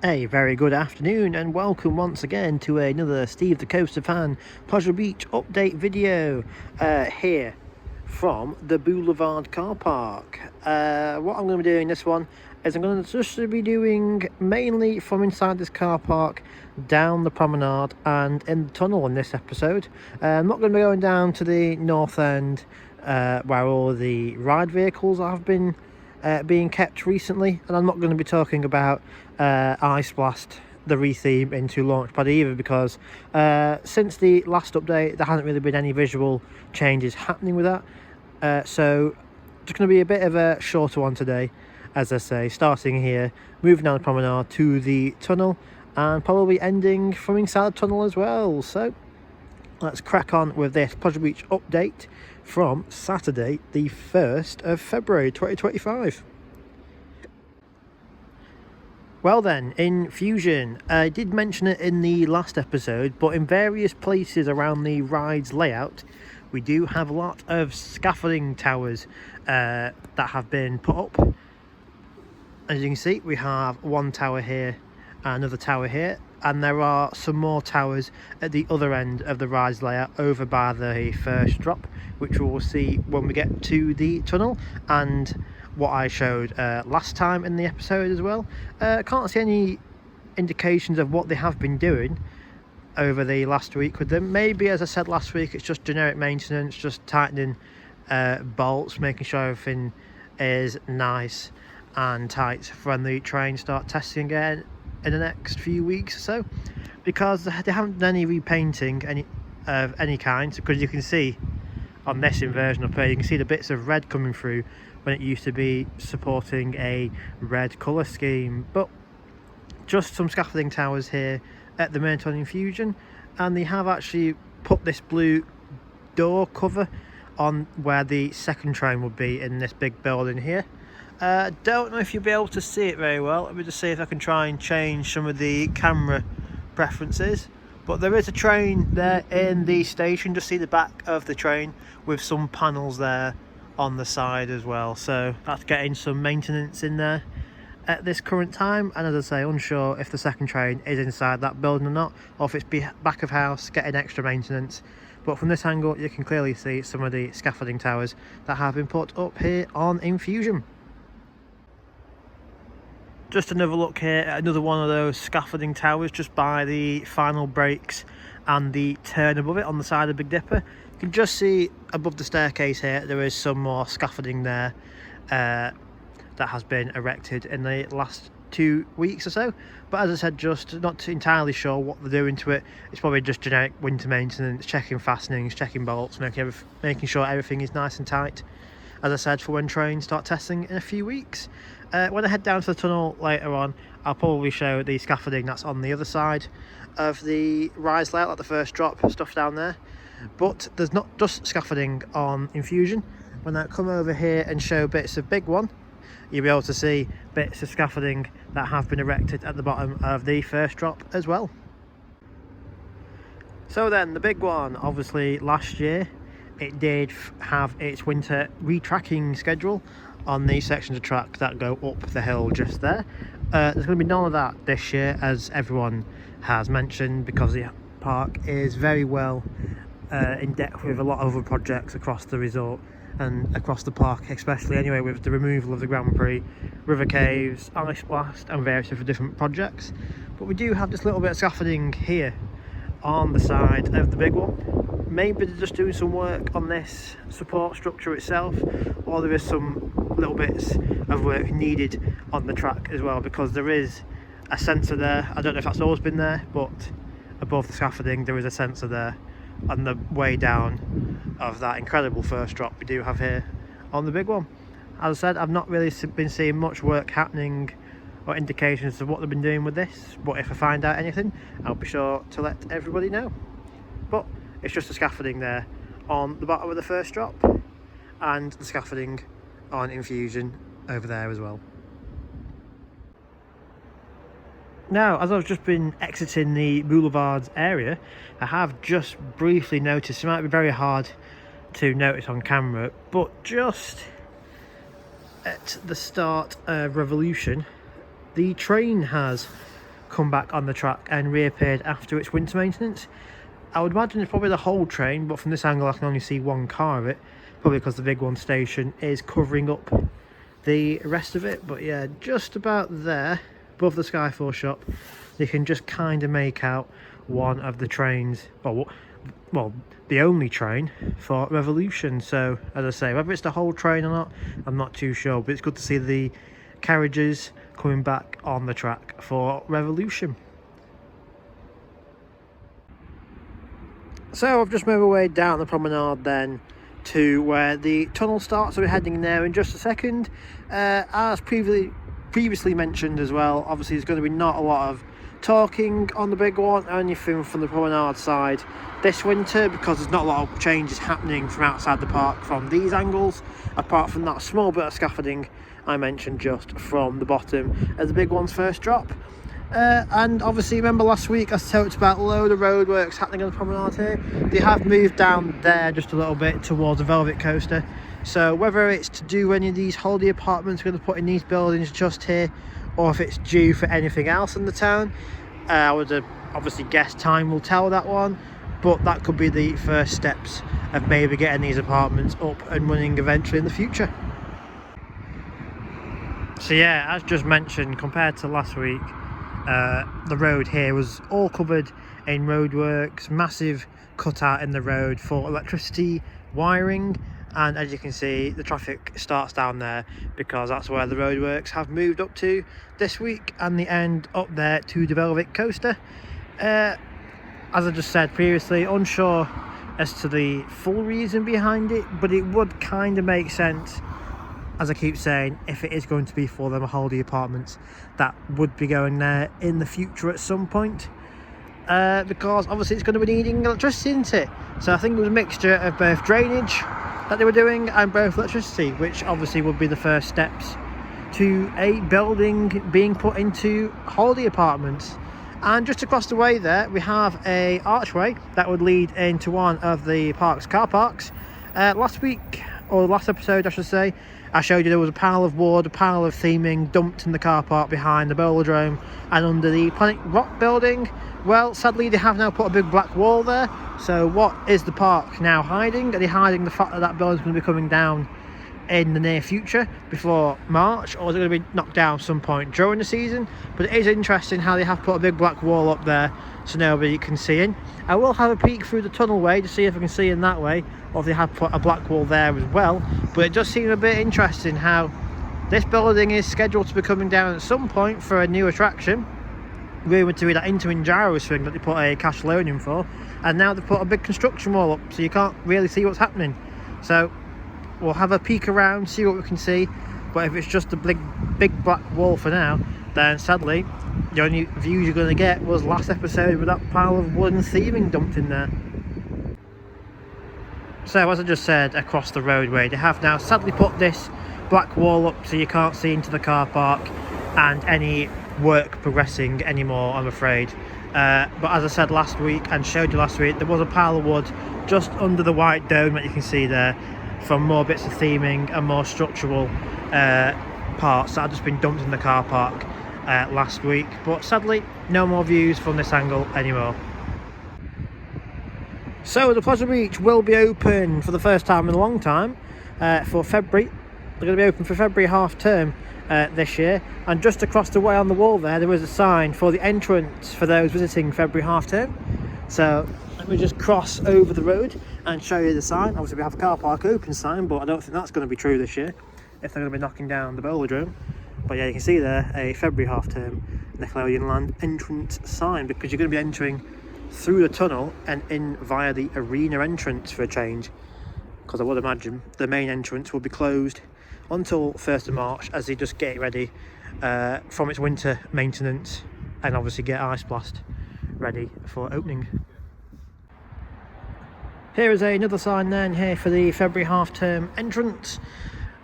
A very good afternoon and welcome once again to another Steve the Coaster Fan Pleasure Beach update video here from the Boulevard car park. What I'm going to be doing this one is I'm going to just be doing mainly from inside this car park down the promenade and in the tunnel in this episode. I'm not going to be going down to the north end where all the ride vehicles have been being kept recently, and I'm not going to be talking about Ice Blast, the retheme into Launchpad either, because since the last update there hasn't really been any visual changes happening with that, so just going to be a bit of a shorter one today, as I say, starting here, moving down the promenade to the tunnel and probably ending from inside the tunnel as well. So let's crack on with this Pleasure Beach update from Saturday the 1st of February 2025. Well then, Infusion, I did mention it in the last episode, but in various places around the ride's layout we do have a lot of scaffolding towers that have been put up. As you can see, we have one tower here, another tower here, and there are some more towers at the other end of the ride's layout over by the first drop, which we will see when we get to the tunnel, and what I showed last time in the episode as well. Can't see any indications of what they have been doing over the last week with them. Maybe, as I said last week, it's just generic maintenance, just tightening bolts, making sure everything is nice and tight for when the trains start testing again in the next few weeks or so, because they haven't done any repainting of any kind. Because you can see on this inversion up here, you can see the bits of red coming through when it used to be supporting a red colour scheme. But just some scaffolding towers here at the main tunnel Infusion, and they have actually put this blue door cover on where the second train would be in this big building here. Don't know if you'll be able to see it very well. Let me just see if I can try and change some of the camera preferences. But there is a train there in the station, just see the back of the train with some panels there on the side as well. So that's getting some maintenance in there at this current time, and as I say, unsure if the second train is inside that building or not, or if it's back of house getting extra maintenance. But from this angle you can clearly see some of the scaffolding towers that have been put up here on Infusion. Just another look here at another one of those scaffolding towers just by the final brakes and the turn above it on the side of Big Dipper. You can just see above the staircase here there is some more scaffolding there that has been erected in the last 2 weeks or so. But as I said, just not entirely sure what they're doing to it. It's probably just generic winter maintenance, checking fastenings, checking bolts, making sure everything is nice and tight, as I said, for when trains start testing in a few weeks. When I head down to the tunnel later on, I'll probably show the scaffolding that's on the other side of the rise layout, like the first drop stuff down there. But there's not just scaffolding on Infusion. When I come over here and show bits of Big One, you'll be able to see bits of scaffolding that have been erected at the bottom of the first drop as well. So then, the Big One, obviously last year it did have its winter retracking schedule on the sections of track that go up the hill just there. There's going to be none of that this year, as everyone has mentioned, because the park is very well in depth with a lot of other projects across the resort and across the park, especially anyway, with the removal of the Grand Prix, River Caves, Ice Blast and various different projects. But we do have this little bit of scaffolding here on the side of the Big One. Maybe they're just doing some work on this support structure itself, or there is some little bits of work needed on the track as well, because there is a sensor there. I don't know if that's always been there, but above the scaffolding there is a sensor there on the way down of that incredible first drop we do have here on the Big One. As I said, I've not really been seeing much work happening or indications of what they've been doing with this, but if I find out anything I'll be sure to let everybody know. But it's just the scaffolding there on the bottom of the first drop, and the scaffolding on Infusion over there as well. Now, as I've just been exiting the Boulevard's area, I have just briefly noticed, it might be very hard to notice on camera, but just at the start of Revolution, the train has come back on the track and reappeared after its winter maintenance. I would imagine it's probably the whole train, but from this angle I can only see one car of it, probably because the big one station is covering up the rest of it. But yeah, just about there above the Skyfall shop you can just kind of make out one of the trains, well, the only train for Revolution. So as I say, whether it's the whole train or not, I'm not too sure, but it's good to see the carriages coming back on the track for Revolution. So I've just moved my way down the promenade then to where the tunnel starts, so we're heading there in just a second. As previously mentioned as well, obviously there's going to be not a lot of talking on the big one or anything from the promenade side this winter, because there's not a lot of changes happening from outside the park from these angles, apart from that small bit of scaffolding I mentioned just from the bottom as the big one's first drop. And obviously remember last week I talked about a load of roadworks happening on the promenade here. They have moved down there just a little bit towards the Velvet Coaster, so whether it's to do any of these holiday apartments we're going to put in these buildings just here, or if it's due for anything else in the town, I would obviously guess time will tell that one, but that could be the first steps of maybe getting these apartments up and running eventually in the future. So yeah, as just mentioned, compared to last week, the road here was all covered in roadworks, massive cutout in the road for electricity wiring, and as you can see the traffic starts down there because that's where the roadworks have moved up to this week, and the end up there to the Velvet Coaster. As I just said previously, unsure as to the full reason behind it, but it would kind of make sense, as I keep saying, if it is going to be for them holiday apartments that would be going there in the future at some point, because obviously it's going to be needing electricity, isn't it? So I think it was a mixture of both drainage that they were doing and both electricity, which obviously would be the first steps to a building being put into holiday apartments. And just across the way there we have a archway that would lead into one of the park's car parks. Last week, or last episode I should say, I showed you there was a pile of wood, a pile of theming dumped in the car park behind the Bowl-a-Drome and under the Planet Rock building. Well, sadly they have now put a big black wall there, so what is the park now hiding? Are they hiding the fact that that building's going to be coming down in the near future before March, or is it going to be knocked down some point during the season? But it is interesting how they have put a big black wall up there so nobody can see in. I will have a peek through the tunnel way to see if I can see in that way, or if they have put a black wall there as well. But it does seem a bit interesting how this building is scheduled to be coming down at some point for a new attraction, rumoured to be that interim gyro swing that they put a cash loan in for, and now they've put a big construction wall up so you can't really see what's happening. So we'll have a peek around, see what we can see, but if it's just a big black wall for now, then sadly the only views you're going to get was last episode with that pile of wood and theming dumped in there. So as I just said, across the roadway they have now sadly put this black wall up so you can't see into the car park and any work progressing anymore, I'm afraid. But as I said last week and showed you last week, there was a pile of wood just under the white dome that you can see there from more bits of theming and more structural parts that had just been dumped in the car park last week. But sadly no more views from this angle anymore. So the Pleasure Beach will be open for the first time in a long time for February. They're going to be open for February half term this year, and just across the way on the wall there is a sign for the entrance for those visiting February half term. So let me just cross over the road and show you the sign. Obviously we have a car park open sign, but I don't think that's going to be true this year if they're going to be knocking down the Bowl-a-Drome. But yeah, you can see there a February half term Nickelodeon Land entrance sign, because you're going to be entering through the tunnel and in via the arena entrance for a change, because I would imagine the main entrance will be closed until 1st of March as they just get it ready from its winter maintenance and obviously get Ice Blast ready for opening. Here is another sign then here for the February half term entrance.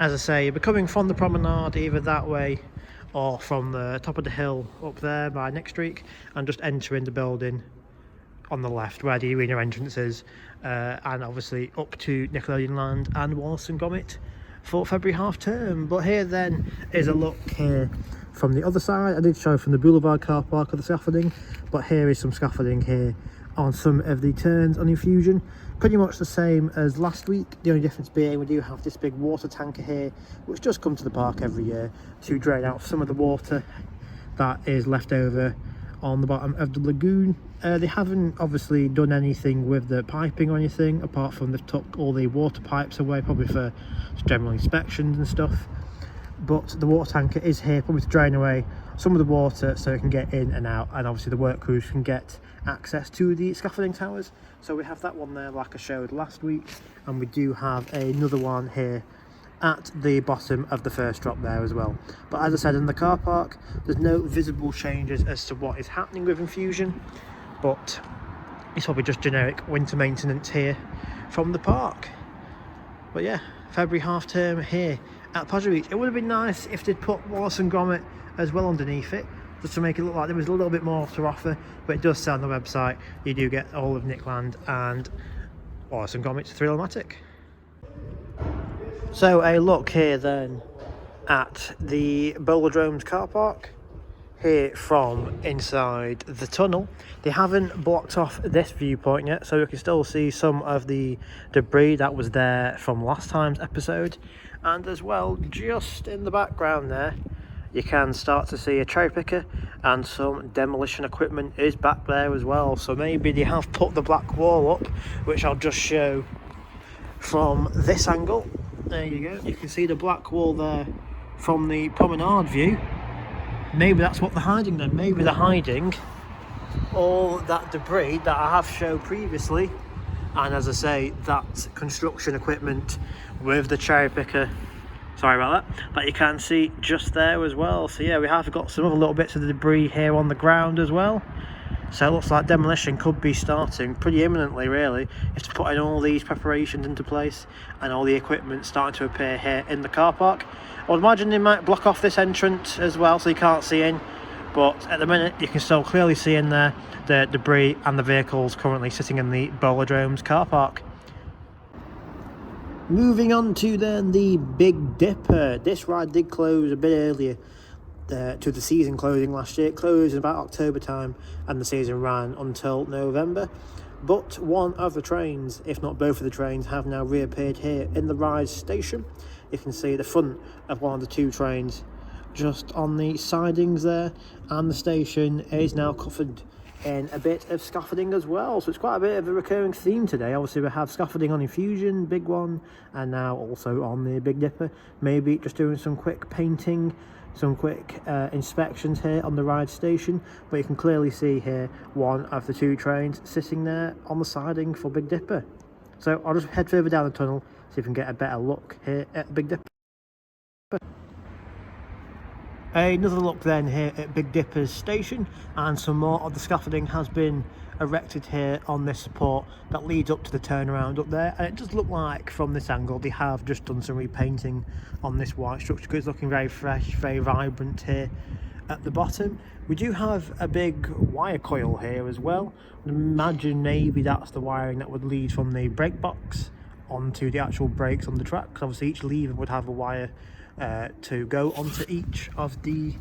As I say, you'll be coming from the promenade either that way or from the top of the hill up there by Nick Street, and just entering the building on the left where the arena entrance is, and obviously up to Nickelodeon Land and Wallace and Gromit for February half term. But here then is a look here from the other side. I did show from the Boulevard car park of the scaffolding, but here is some scaffolding here on some of the turns on Infusion. Pretty much the same as last week, the only difference being we do have this big water tanker here, which does come to the park every year to drain out some of the water that is left over on the bottom of the lagoon. They haven't obviously done anything with the piping or anything, apart from they've took all the water pipes away, probably for general inspections and stuff. But the water tanker is here probably to drain away some of the water so it can get in and out, and obviously the work crews can get access to the scaffolding towers. So we have that one there like I showed last week, and we do have another one here at the bottom of the first drop there as well. But as I said, in the car park there's no visible changes as to what is happening with Infusion, but it's probably just generic winter maintenance here from the park. But yeah, February half term here at Pleasure Beach. It would have been nice if they'd put Wallace and Gromit as well underneath it, just to make it look like there was a little bit more to offer. But it does say on the website you do get all of Nickland and Wallace and Gromit's Thrill-O-Matic. So a look here then at the Bowl-a-Drome's car park here from inside the tunnel. They haven't blocked off this viewpoint yet, so you can still see some of the debris that was there from last time's episode. And as well, just in the background there, you can start to see a cherry picker and some demolition equipment is back there as well. So maybe they have put the black wall up, which I'll just show from this angle. There you go, you can see the black wall there from the promenade view. Maybe that's what they're hiding then. Maybe they're hiding all that debris that I have shown previously, and as I say, that construction equipment with the cherry picker, sorry about that you can see just there as well. So yeah, we have got some other little bits of the debris here on the ground as well. So it looks like demolition could be starting pretty imminently, really, if they're putting all these preparations into place and all the equipment starting to appear here in the car park. I would imagine they might block off this entrance as well so you can't see in, but at the minute you can still clearly see in there the debris and the vehicles currently sitting in the Bowl-a-Drome's car park. Moving on to then the Big Dipper. This ride did close a bit earlier to the season closing last year. It closed in about October time and the season ran until November. But one of the trains, if not both of the trains, have now reappeared here in the ride station. You can see the front of one of the two trains just on the sidings there, and the station is now covered in a bit of scaffolding as well. So it's quite a bit of a recurring theme today. Obviously we have scaffolding on Infusion, big one, and now also on the Big Dipper. Maybe just doing some quick painting, some quick inspections here on the ride station. But you can clearly see here one of the two trains sitting there on the siding for Big Dipper. So I'll just head further down the tunnel, see if we can get a better look here at Big Dipper. Another look then here at Big Dipper's station, and some more of the scaffolding has been erected here on this support that leads up to the turnaround up there, and it does look like from this angle they have just done some repainting on this white structure because it's looking very fresh, very vibrant here at the bottom. We do have a big wire coil here as well. Imagine maybe that's the wiring that would lead from the brake box onto the actual brakes on the track, because obviously each lever would have a wire to go onto each of the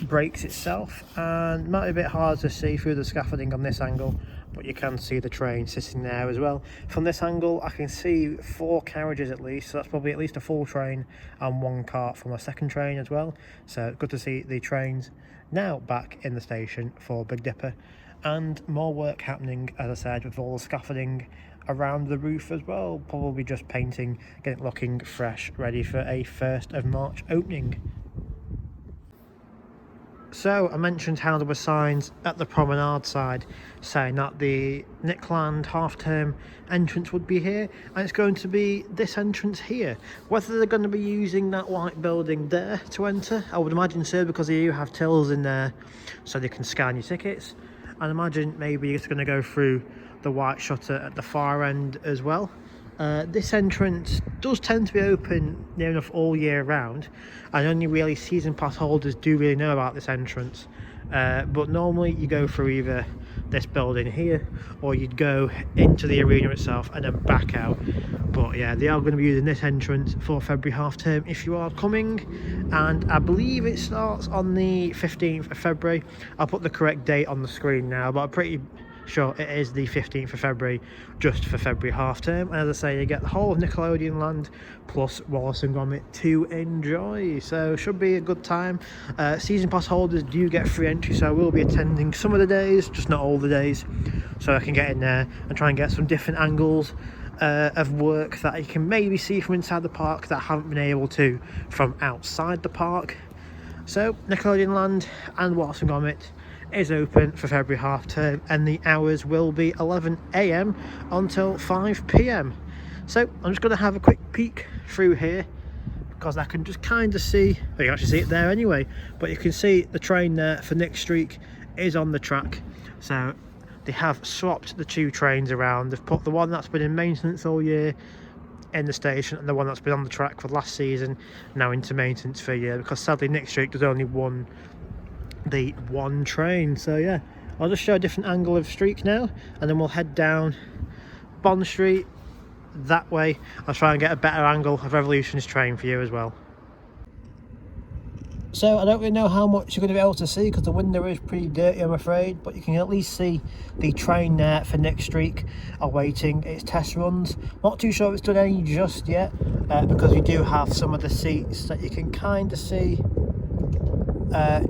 brakes itself. And it might be a bit hard to see through the scaffolding on this angle, but you can see the train sitting there as well. From this angle I can see 4 carriages at least, so that's probably at least a full train and 1 cart from a second train as well. So good to see the trains now back in the station for Big Dipper, and more work happening, as I said, with all the scaffolding around the roof as well. Probably just painting, getting it looking fresh, ready for a 1st of March opening. So I mentioned how there were signs at the promenade side saying that the Nickland half-term entrance would be here, and it's going to be this entrance here. Whether they're going to be using that white building there to enter, I would imagine so, because they do have tills in there so they can scan your tickets. I'd imagine maybe it's going to go through the white shutter at the far end as well. This entrance does tend to be open near enough all year round, and only really season pass holders do really know about this entrance. But normally you go through either this building here, or you'd go into the arena itself and then back out. But yeah, they are going to be using this entrance for February half term if you are coming, and I believe it starts on the 15th of February. I'll put the correct date on the screen now, but I'm pretty sure it is the 15th of February, just for February half term. And as I say, you get the whole of Nickelodeon land plus Wallace and Gromit to enjoy, so should be a good time. Season pass holders do get free entry, so I will be attending some of the days, just not all the days, so I can get in there and try and get some different angles of work that you can maybe see from inside the park that I haven't been able to from outside the park. So Nickelodeon land and Wallace and Gromit is open for February half term, and the hours will be 11 AM until 5 PM. So I'm just going to have a quick peek through here, because I can just kind of see, well, you can actually see it there anyway, but you can see the train there for Nick Streak is on the track. So they have swapped the two trains around. They've put the one that's been in maintenance all year in the station, and the one that's been on the track for last season now into maintenance for a year, because sadly Nick Streak does only one train. So yeah, I'll just show a different angle of Streak now, and then we'll head down Bond Street that way. I'll try and get a better angle of Revolution's train for you as well. So I don't really know how much you're going to be able to see because the window is pretty dirty, I'm afraid, but you can at least see the train there for Nick Streak awaiting its test runs. Not too sure if it's done any just yet, because we do have some of the seats that you can kind of see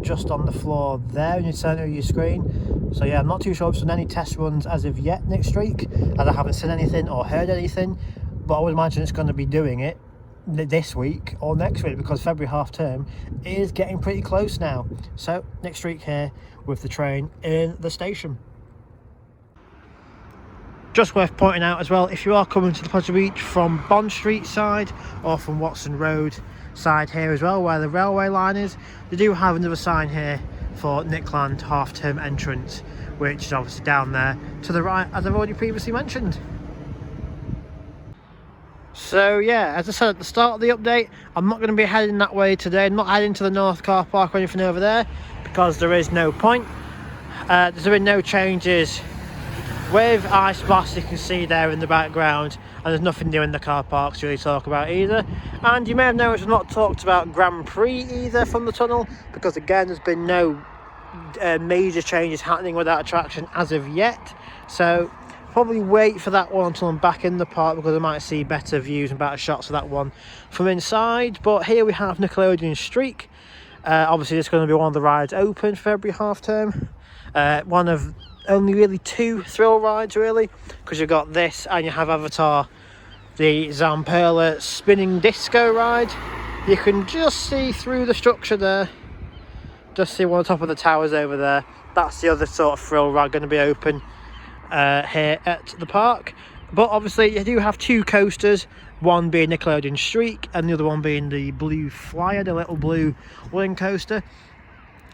just on the floor there in the centre of your screen. So yeah, I'm not too sure if it's done any test runs as of yet, Nick Streak, as I haven't seen anything or heard anything, but I would imagine it's going to be doing it this week or next week, because February half term is getting pretty close now. So Nick Streak here with the train in the station. Just worth pointing out as well, if you are coming to the Pleasure Beach from Bond Street side or from Watson Road side here as well, where the railway line is, they do have another sign here for Nickland half term entrance, which is obviously down there to the right, as I've already previously mentioned. So yeah, as I said at the start of the update, I'm not going to be heading that way today. I'm not heading to the North Car Park or anything over there, because there is no point. There's been no changes with Ice Blast, you can see there in the background, and there's nothing new in the car parks to really talk about either. And you may have noticed I've not talked about Grand Prix either from the tunnel, because again there's been no major changes happening with that attraction as of yet. So probably wait for that one until I'm back in the park, because I might see better views and better shots of that one from inside. But here we have Nickelodeon Streak. Obviously it's going to be one of the rides open for February half term. One of only really two thrill rides really, because you've got this and you have Avatar, the Zamperla spinning disco ride. You can just see through the structure there, just see one on top of the towers over there. That's the other sort of thrill ride going to be open here at the park. But obviously you do have two coasters, one being Nickelodeon Streak and the other one being the Blue Flyer, the little blue wooden coaster.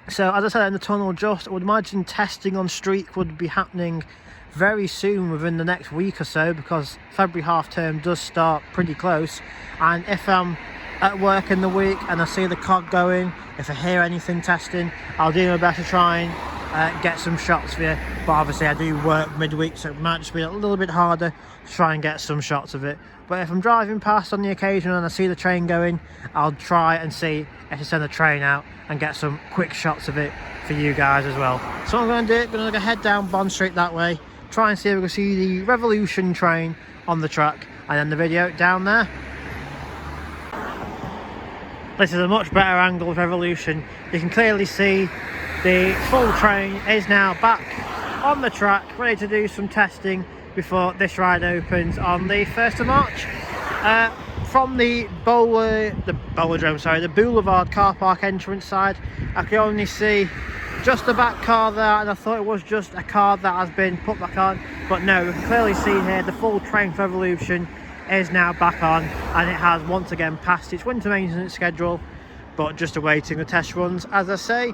So as I said in the tunnel just, I would imagine testing on Streak would be happening very soon, within the next week or so, because February half term does start pretty close. And if I'm at work in the week and I see the cog going, if I hear anything testing, I'll do my best to try and get some shots for you. But obviously I do work midweek, so it might just be a little bit harder to try and get some shots of it. But if I'm driving past on the occasion and I see the train going, I'll try and see if I send the train out and get some quick shots of it for you guys as well. So I'm going to do it, going to head down Bond Street that way, try and see if we can see the Revolution train on the track, and then the video down there. This is a much better angle of Revolution. You can clearly see the full train is now back on the track, ready to do some testing before this ride opens on the 1st of March. From the Bowl-a-Drome, sorry, the Boulevard car park entrance side, I can only see just the back car there, and I thought it was just a car that has been put back on, but no, you can clearly see here the full train for Revolution is now back on, and it has once again passed its winter maintenance schedule, but just awaiting the test runs, as I say.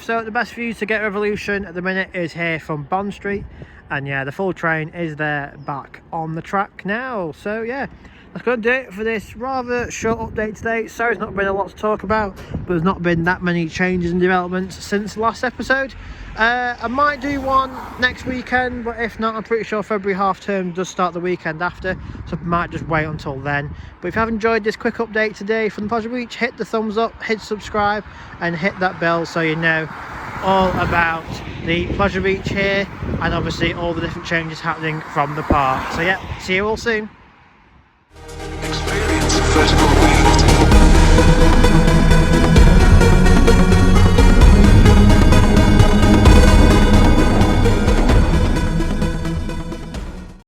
So the best view to get Revolution at the minute is here from Bond Street. And yeah, the full train is there back on the track now. So yeah, that's going to do it for this rather short update today. Sorry it's not been a lot to talk about, but there's not been that many changes and developments since the last episode. I might do one next weekend, but if not, I'm pretty sure February half term does start the weekend after, so I might just wait until then. But if you have enjoyed this quick update today from the Pleasure Beach, hit the thumbs up, hit subscribe, and hit that bell so you know all about the Pleasure Beach here, and obviously all the different changes happening from the park. So yeah, see you all soon. Experience vertical wave.